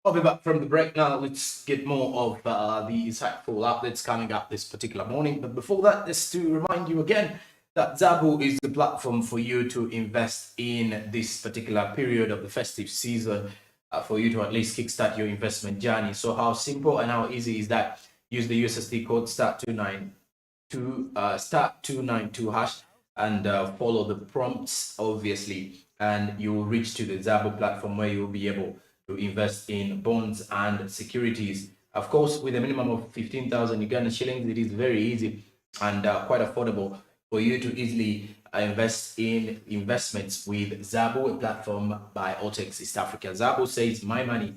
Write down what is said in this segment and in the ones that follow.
I'll be back from the break now. Let's get more of the insightful updates coming up this particular morning. But before that, just to remind you again that Zabu is the platform for you to invest in this particular period of the festive season, for you to at least kickstart your investment journey. So how simple and how easy is that? Use the USSD code *292 hash and follow the prompts, obviously, and you will reach to the Zabu platform where you'll be able to invest in bonds and securities. Of course, with a minimum of 15,000 Uganda shillings, it is very easy and quite affordable for you to easily invest in investments with Zabu, a platform by Otex East Africa. Zabu says, my money,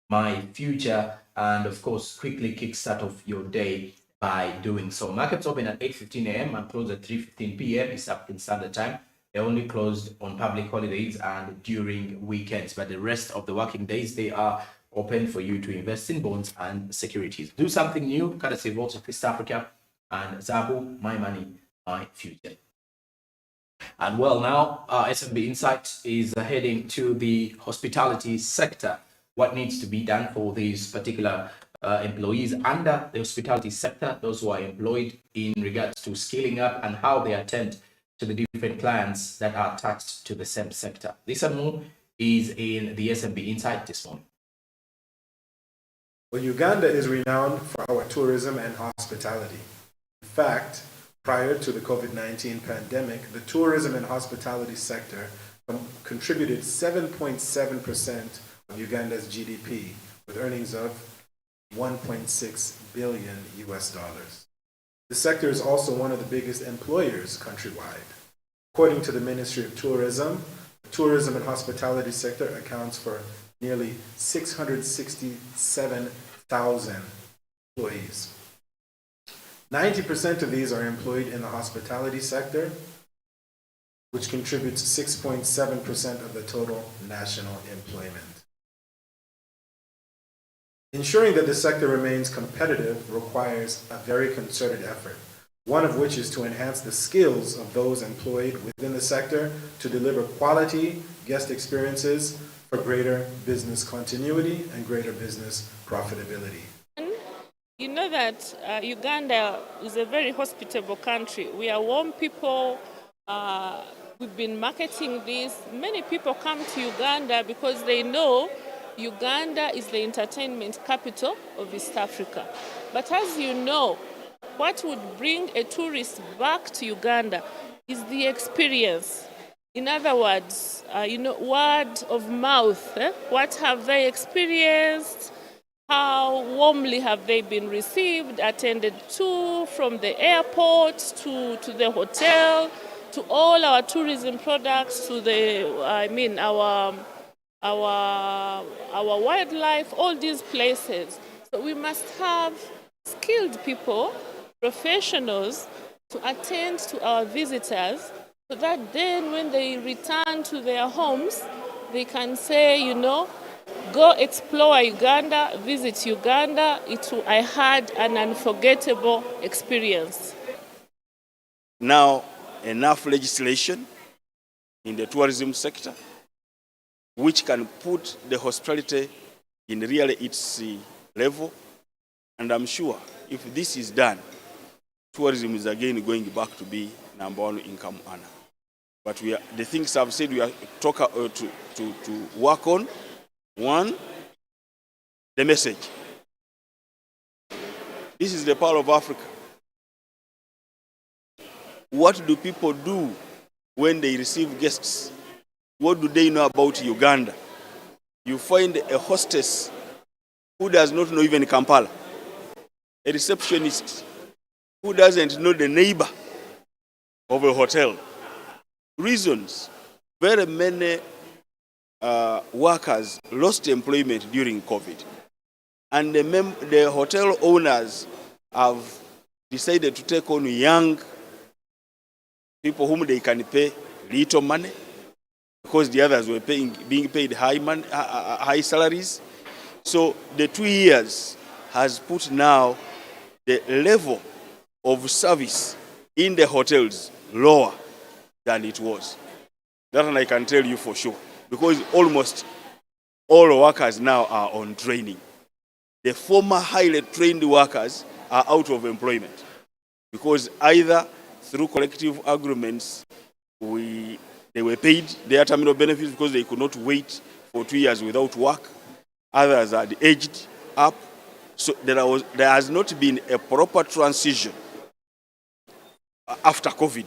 my future, and of course, quickly kickstart off your day by doing so. Markets open at 8:15 a.m. and close at 3:15 p.m. East African Standard Time. They're only closed on public holidays and during weekends, but the rest of the working days, they are open for you to invest in bonds and securities. Do something new, courtesy of Otex East Africa and Zabu, my money, my future. And well, now Smb Insight is heading to the hospitality sector. What needs to be done for these particular employees under the hospitality sector, those who are employed, in regards to scaling up and how they attend to the different clients that are attached to the same sector. This and more is in the Smb Insight this morning. Well, Uganda is renowned for our tourism and hospitality. In fact, prior to the COVID-19 pandemic, the tourism and hospitality sector contributed 7.7% of Uganda's GDP, with earnings of 1.6 billion US dollars. The sector is also one of the biggest employers countrywide. According to the Ministry of Tourism, the tourism and hospitality sector accounts for nearly 667,000 employees. 90% of these are employed in the hospitality sector, which contributes 6.7% of the total national employment. Ensuring that the sector remains competitive requires a very concerted effort, one of which is to enhance the skills of those employed within the sector to deliver quality guest experiences for greater business continuity and greater business profitability. You know that Uganda is a very hospitable country. We are warm people. We've been marketing this. Many people come to Uganda because they know Uganda is the entertainment capital of East Africa. But as you know, what would bring a tourist back to Uganda is the experience. In other words, word of mouth. What have they experienced? How warmly have they been received, attended to, from the airport to the hotel, to all our tourism products, to our wildlife, all these places. So we must have skilled people, professionals, to attend to our visitors, so that then when they return to their homes, they can say, go explore Uganda, visit Uganda. I had an unforgettable experience. Now, enough legislation in the tourism sector which can put the hospitality in really its level. And I'm sure if this is done, tourism is again going back to be #1 income earner. But the things I've said we are to work on. One, the message. This is the power of Africa. What do people do when they receive guests? What do they know about Uganda? You find a hostess who does not know even Kampala, a receptionist who doesn't know the neighbor of a hotel. Reasons: very many workers lost employment during COVID, and the hotel owners have decided to take on young people whom they can pay little money, because the others were being paid high salaries. So the 2 years has put now the level of service in the hotels lower than it was. That one I can tell you for sure, because almost all workers now are on training. The former highly trained workers are out of employment because either through collective agreements, they were paid their terminal benefits because they could not wait for 2 years without work. Others had aged up. So there has not been a proper transition after COVID.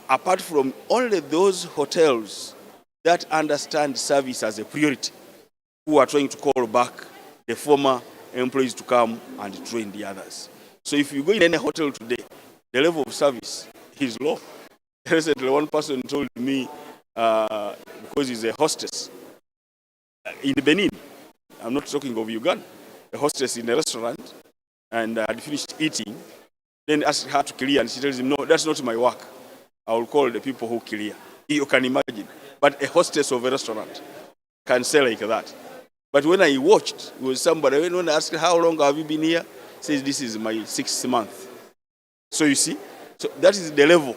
Apart from only those hotels that understand service as a priority, who are trying to call back the former employees to come and train the others. So if you go in any hotel today, the level of service is low. Recently, one person told me, because he's a hostess in Benin, I'm not talking of Uganda, a hostess in a restaurant, and had finished eating, then asked her to clear, and she tells him, no, that's not my work. I will call the people who clear. You can imagine. But a hostess of a restaurant can say like that. But when I watched, it was somebody, when I asked, how long have you been here? Says, this is my 6th month. So you see, so that is the level.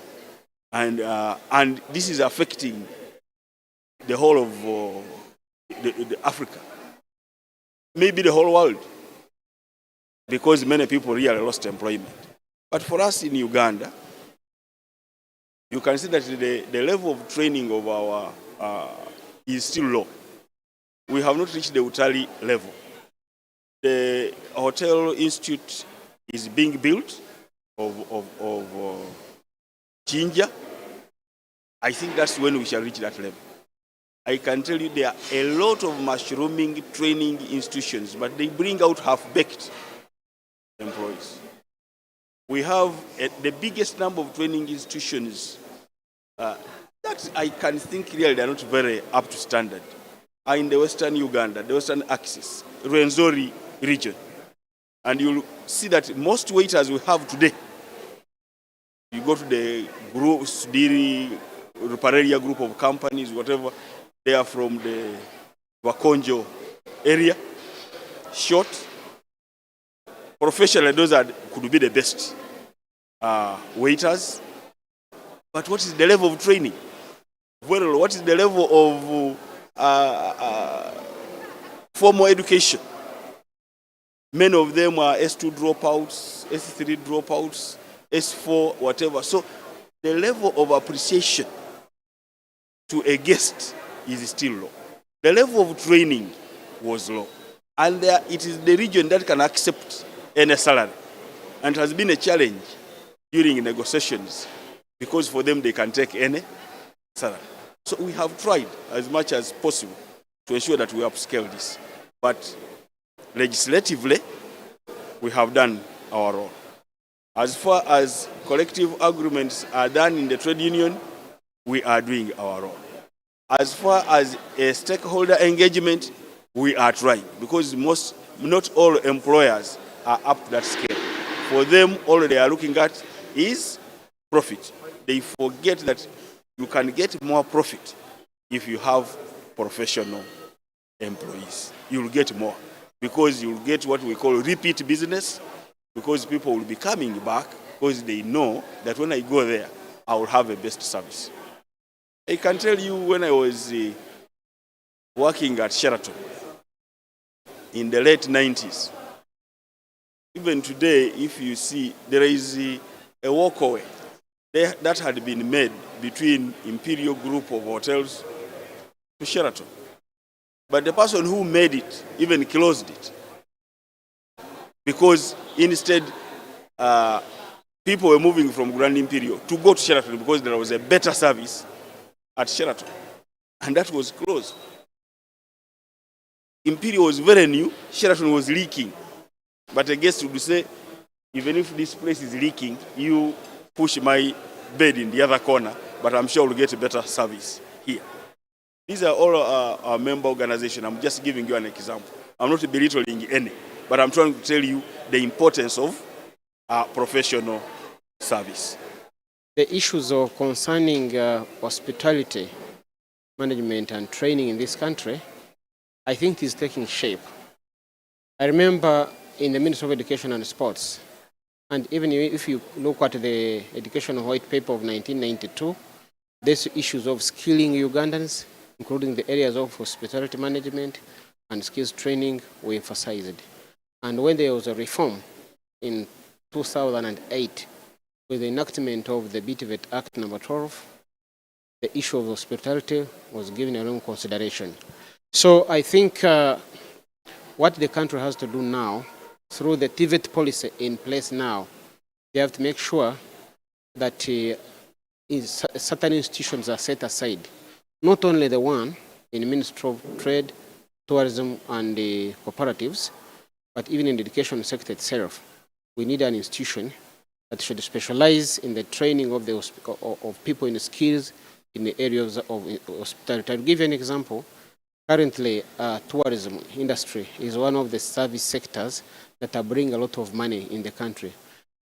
And this is affecting the whole of the Africa. Maybe the whole world. Because many people really lost employment. But for us in Uganda, you can see that the level of training of our is still low. We have not reached the Utali level. The Hotel Institute is being built of Jinja. I think that's when we shall reach that level. I can tell you there are a lot of mushrooming training institutions, but they bring out half-baked employees. We have the biggest number of training institutions that I can think really they are not very up to standard are in the Western Uganda, the Western Axis, Rwenzori region. And you'll see that most waiters we have today, you go to the group, Sudiri, Ruparelia group of companies, whatever, they are from the Wakonjo area, short. Professionally, those could be the best waiters. But what is the level of training? Well, what is the level of formal education? Many of them are S2 dropouts, S3 dropouts, S4, whatever. So the level of appreciation to a guest is still low. The level of training was low. And it is the region that can accept any salary. And it has been a challenge during negotiations because for them they can take any salary. So we have tried as much as possible to ensure that we upscale this. But legislatively, we have done our role. As far as collective agreements are done in the trade union, we are doing our role. As far as a stakeholder engagement, we are trying because not all employers are up to that scale. For them, all they are looking at is profit. They forget that you can get more profit if you have professional employees. You will get more because you will get what we call repeat business because people will be coming back because they know that when I go there, I will have a best service. I can tell you when I was working at Sheraton in the late 90s, even today, if you see, there is a walkway that had been made between Imperial Group of Hotels to Sheraton. But the person who made it even closed it because instead people were moving from Grand Imperial to go to Sheraton because there was a better service at Sheraton. And that was closed. Imperial was very new, Sheraton was leaking. But a guest would say, even if this place is leaking, you push my bed in the other corner, but I'm sure we'll get a better service here. These are all our member organizations. I'm just giving you an example. I'm not belittling any, but I'm trying to tell you the importance of professional service. The issues of concerning hospitality management and training in this country, I think is taking shape. I remember in the Ministry of Education and Sports, and even if you look at the Education White Paper of 1992, there's issues of skilling Ugandans, including the areas of hospitality management and skills training, we emphasized. And when there was a reform in 2008, with the enactment of the BTVET Act number 12, the issue of hospitality was given a long consideration. So I think what the country has to do now, through the TVET policy in place now, they have to make sure that certain institutions are set aside, not only the one in the Ministry of Trade, Tourism and Cooperatives, but even in the education sector itself. We need an institution that should specialize in the training of people in skills in the areas of hospitality. I'll give you an example. Currently, tourism industry is one of the service sectors that are bringing a lot of money in the country.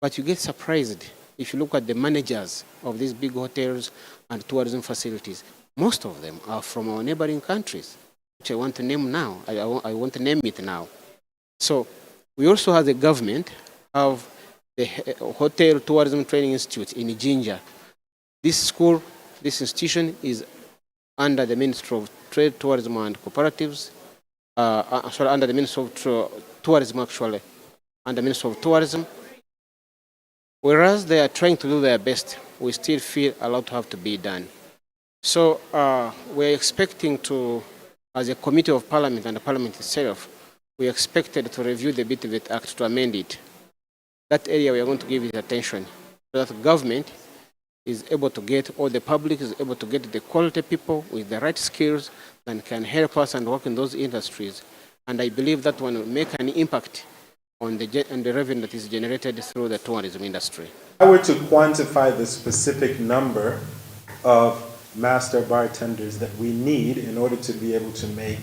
But you get surprised if you look at the managers of these big hotels and tourism facilities. Most of them are from our neighboring countries, which I want to name now. I want to name it now. So we also have the government have the Hotel Tourism Training Institute in Jinja. This school, this institution is under the Ministry of Trade, Tourism and Cooperatives, under the Ministry of Tourism actually, under the Ministry of Tourism. Whereas they are trying to do their best, we still feel a lot have to be done. So we're expecting to, as a committee of Parliament and the Parliament itself, we expected to review the BTVET Act to amend it. That area we are going to give it attention so that the government is able to get, or the public is able to get the quality people with the right skills that can help us and work in those industries. And I believe that one will make an impact on the revenue that is generated through the tourism industry. If I were to quantify the specific number of master bartenders that we need in order to be able to make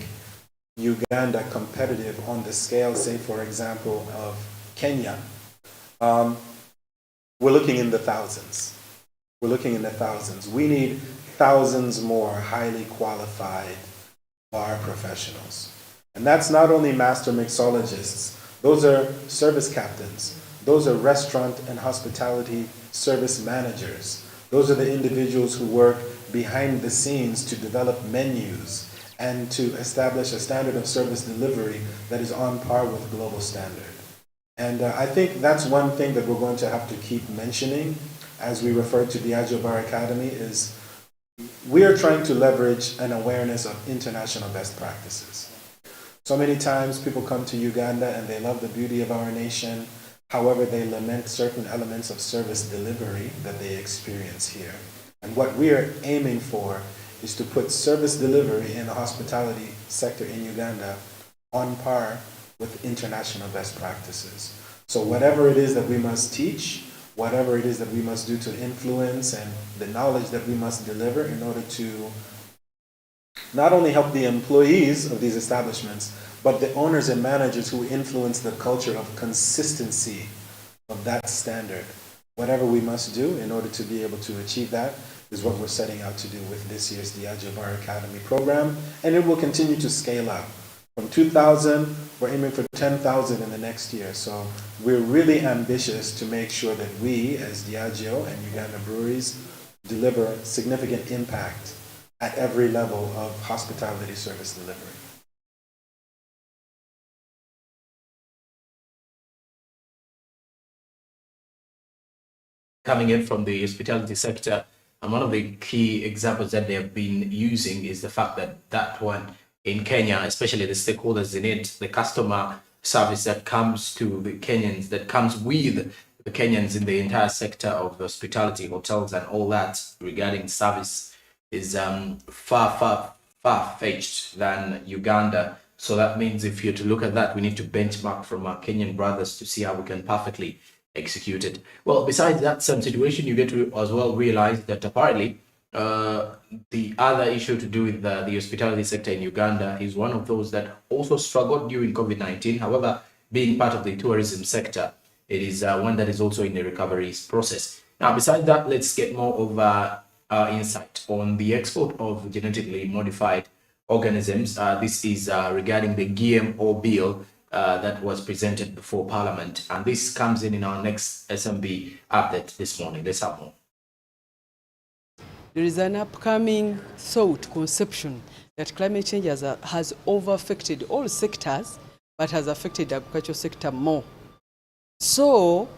Uganda competitive on the scale, say, for example, of Kenya, we're looking in the thousands. We're looking in the thousands. We need thousands more highly qualified bar professionals. And that's not only master mixologists. Those are service captains. Those are restaurant and hospitality service managers. Those are the individuals who work behind the scenes to develop menus and to establish a standard of service delivery that is on par with global standard. And I think that's one thing that we're going to have to keep mentioning as we refer to Diageo Bar Academy is we are trying to leverage an awareness of international best practices. So many times people come to Uganda and they love the beauty of our nation. However, they lament certain elements of service delivery that they experience here. And what we are aiming for is to put service delivery in the hospitality sector in Uganda on par with international best practices. So whatever it is that we must teach, whatever it is that we must do to influence, and the knowledge that we must deliver in order to not only help the employees of these establishments, but the owners and managers who influence the culture of consistency of that standard. Whatever we must do in order to be able to achieve that is what we're setting out to do with this year's Diageo Bar Academy program, and it will continue to scale up. From 2,000, we're aiming for 10,000 in the next year. So we're really ambitious to make sure that we, as Diageo and Uganda Breweries, deliver significant impact at every level of hospitality service delivery. Coming in from the hospitality sector, and one of the key examples that they have been using is the fact that one in Kenya, especially the stakeholders in it, the customer service that comes to the Kenyans, that comes with the Kenyans in the entire sector of hospitality, hotels and all that regarding service is far fetched than Uganda. So that means if you're to look at that, we need to benchmark from our Kenyan brothers to see how we can perfectly execute it. Well, besides that same situation, you get to as well realize that apparently the other issue to do with the hospitality sector in Uganda is one of those that also struggled during COVID-19. However, being part of the tourism sector, it is one that is also in the recovery process. Now, besides that, let's get more of insight on the export of genetically modified organisms. This is regarding the GMO bill that was presented before Parliament. And this comes in our next SMB update this morning. Let's have more. there is an upcoming conception that climate change has over-affected all sectors, but has affected the agricultural sector more. So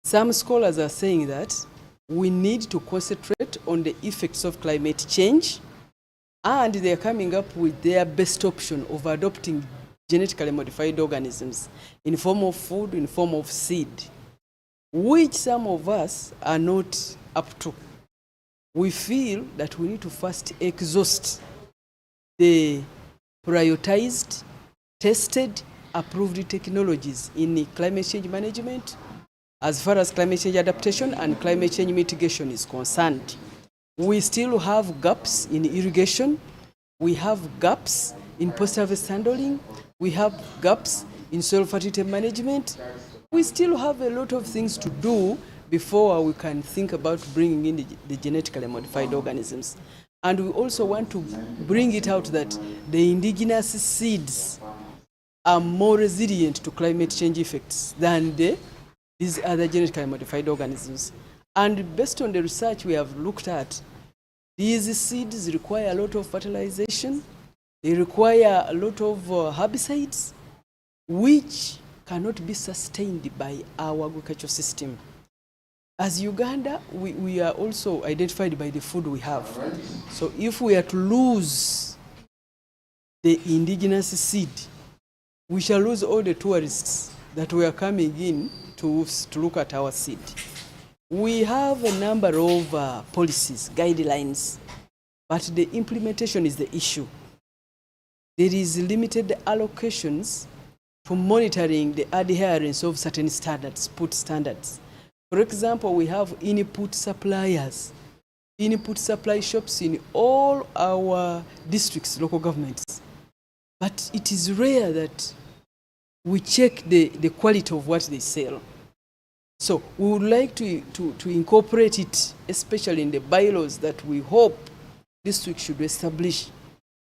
some scholars are saying that we need to concentrate on the effects of climate change, and they are coming up with their best option of adopting genetically modified organisms in form of food, in form of seed, which some of us are not up to. We feel that we need to first exhaust the prioritized, tested, approved technologies in climate change management as far as climate change adaptation and climate change mitigation is concerned. We still have gaps in irrigation, we have gaps in post-harvest handling, we have gaps in soil fertility management. We still have a lot of things to do before we can think about bringing in the genetically modified organisms. And we also want to bring it out that the indigenous seeds are more resilient to climate change effects than these other genetically modified organisms. And based on the research we have looked at, these seeds require a lot of fertilization, they require a lot of herbicides, which cannot be sustained by our agricultural system. As Uganda, we are also identified by the food we have. So if we are to lose the indigenous seed, we shall lose all the tourists that were coming in to look at our seed. We have a number of policies, guidelines, but the implementation is the issue. There is limited allocations for monitoring the adherence of certain standards, put standards. For example, we have input suppliers, input supply shops in all our districts, local governments. But it is rare that we check the quality of what they sell. So we would like to incorporate it, especially in the bylaws that we hope districts should establish,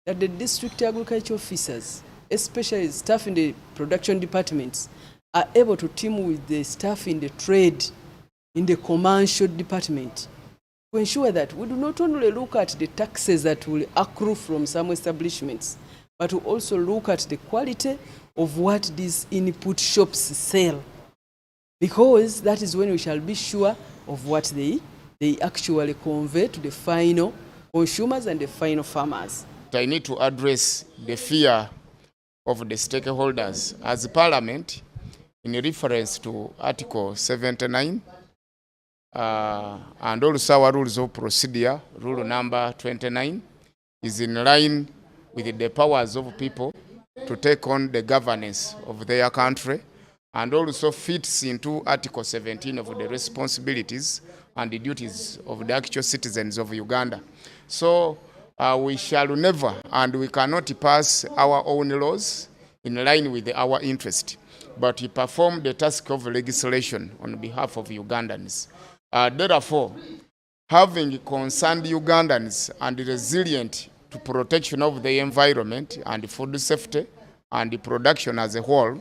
that the district agriculture officers, especially staff in the production departments, are able to team with the staff in the trade, in the commercial department, to ensure that we do not only look at the taxes that will accrue from some establishments, but to also look at the quality of what these input shops sell. Because that is when we shall be sure of what they actually convey to the final consumers and the final farmers. I need to address the fear of the stakeholders as Parliament in reference to Article 79 and also our rules of procedure, rule number 29, is in line with the powers of people to take on the governance of their country, and also fits into Article 17 of the responsibilities and the duties of the actual citizens of Uganda. So we shall never, and we cannot pass our own laws in line with our interest, but we perform the task of legislation on behalf of Ugandans. Therefore, having concerned Ugandans and resilient to protection of the environment and food safety and the production as a whole,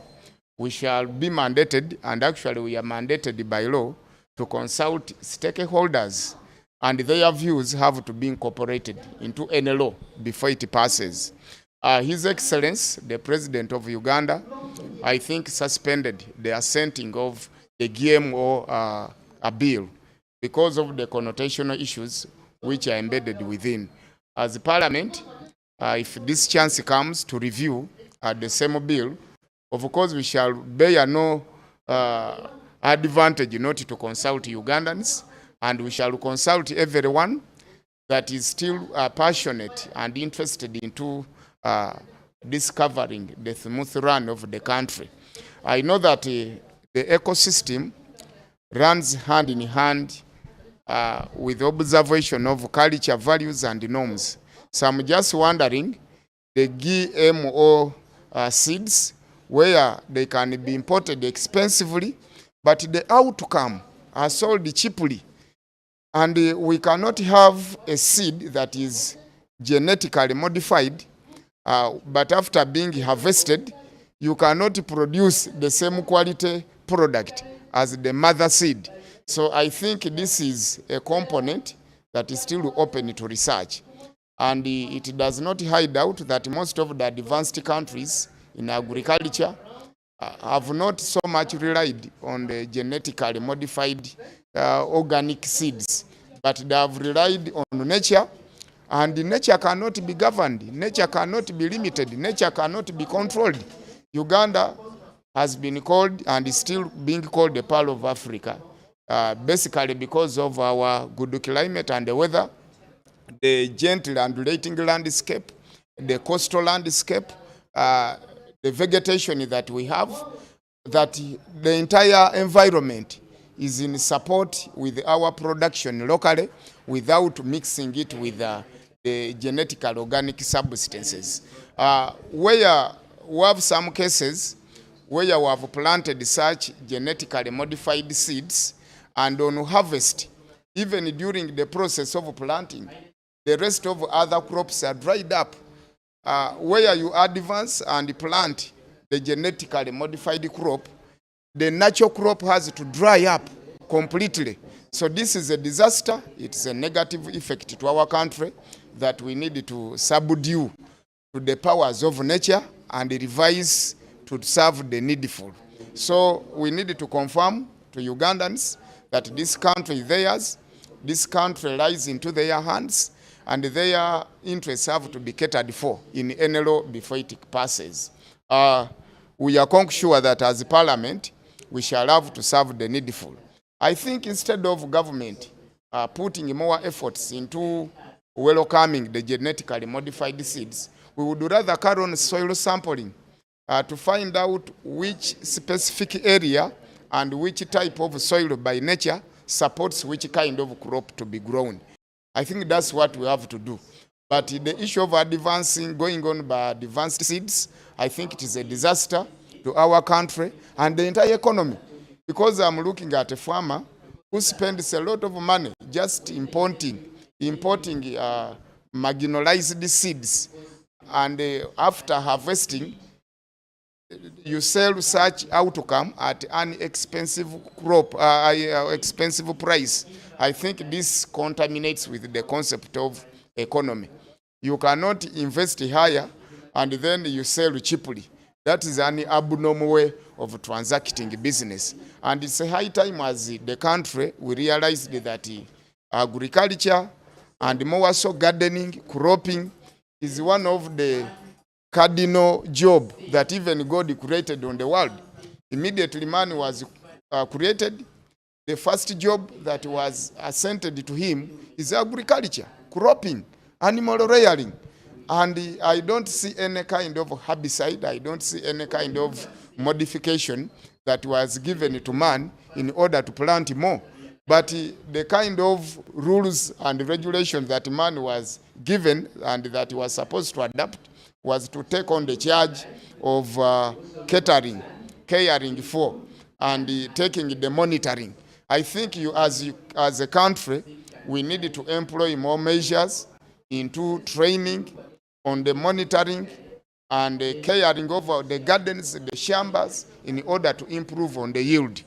we shall be mandated, and actually we are mandated by law, to consult stakeholders, and their views have to be incorporated into any law before it passes. His Excellency, the President of Uganda, I think suspended the assenting of the GMO a bill because of the connotational issues which are embedded within. As Parliament, if this chance comes to review the same bill, of course we shall bear no advantage not to consult Ugandans, and we shall consult everyone that is still passionate and interested into discovering the smooth run of the country. I know that the ecosystem runs hand in hand with observation of culture, values, and norms. So I'm just wondering, the GMO seeds, where they can be imported expensively, but the outcome are sold cheaply. And we cannot have a seed that is genetically modified, but after being harvested, you cannot produce the same quality product as the mother seed. So I think this is a component that is still open to research. And it does not hide out that most of the advanced countries in agriculture have not so much relied on the genetically modified organic seeds, but they have relied on nature, and nature cannot be governed, nature cannot be limited, nature cannot be controlled. Uganda has been called and is still being called the Pearl of Africa, basically because of our good climate and the weather, the gentle undulating landscape, the coastal landscape, the vegetation that we have, that the entire environment is in support with our production locally without mixing it with the genetical organic substances. Where we have some cases where we have planted such genetically modified seeds, and on harvest, even during the process of planting, the rest of other crops are dried up. Where you advance and plant the genetically modified crop, the natural crop has to dry up completely. So this is a disaster. It's a negative effect to our country that we need to subdue to the powers of nature and revise to serve the needful. So we need to confirm to Ugandans that this country is theirs, this country lies into their hands, and their interests have to be catered for in any law before it passes. We are quite sure that as a parliament, we shall have to serve the needful. I think instead of government putting more efforts into welcoming the genetically modified seeds, we would rather carry on soil sampling to find out which specific area and which type of soil by nature supports which kind of crop to be grown. I think that's what we have to do. But the issue of advancing, going on by advanced seeds, I think it is a disaster to our country and the entire economy. Because I'm looking at a farmer who spends a lot of money just importing marginalized seeds. And after harvesting, you sell such outcome at an expensive expensive price. I think this contaminates with the concept of economy. You cannot invest higher and then you sell cheaply. That is an abnormal way of transacting business. And it's a high time as the country we realized that agriculture and more so gardening, cropping is one of the cardinal job that even God created on the world. Immediately man was created, the first job that was assented to him is agriculture, cropping, animal rearing. And I don't see any kind of herbicide, I don't see any kind of modification that was given to man in order to plant more. But the kind of rules and regulations that man was given and that he was supposed to adapt was to take on the charge of caring for, and taking the monitoring. I think as a country, we need to employ more measures into training on the monitoring and caring over the gardens, the shambas, in order to improve on the yield.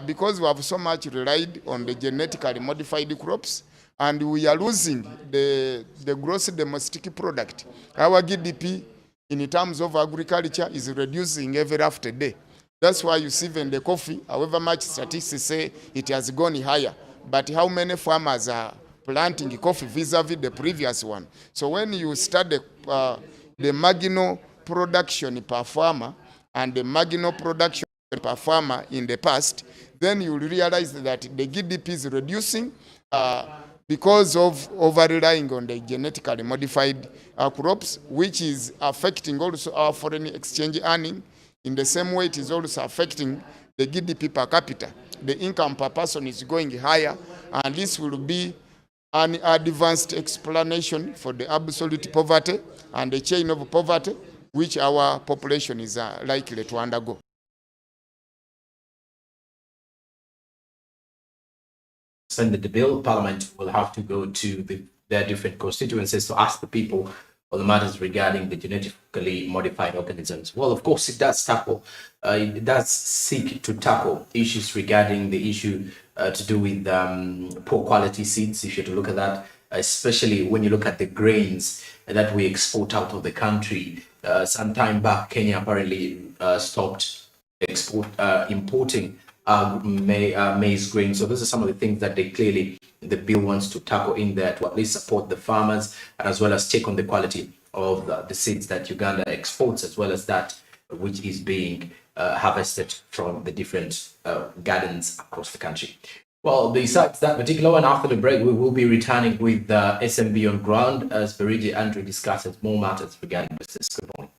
Because we have so much relied on the genetically modified crops, and we are losing the gross domestic product. Our GDP in terms of agriculture is reducing every after day. That's why you see even the coffee, however much statistics say it has gone higher, but how many farmers are planting coffee vis-a-vis the previous one? So when you start the marginal production per farmer and the marginal production per farmer in the past, then you will realize that the GDP is reducing because of over-relying on the genetically modified crops, which is affecting also our foreign exchange earning. In the same way, it is also affecting the GDP per capita. The income per person is going higher, and this will be an advanced explanation for the absolute poverty and the chain of poverty which our population is likely to undergo. Send the bill, Parliament will have to go to their different constituencies to ask the people or the matters regarding the genetically modified organisms? Well, of course, it does seek to tackle issues regarding the issue to do with poor quality seeds, if you're to look at that, especially when you look at the grains that we export out of the country. Some time back, Kenya apparently stopped importing maize grain. So those are some of the things that the bill wants to tackle in there to at least support the farmers, and as well as check on the quality of the seeds that Uganda exports, as well as that which is being harvested from the different gardens across the country. Well, besides that particular one, after the break, we will be returning with SMB on ground as Berigi Andrew discusses more matters regarding business. Good morning.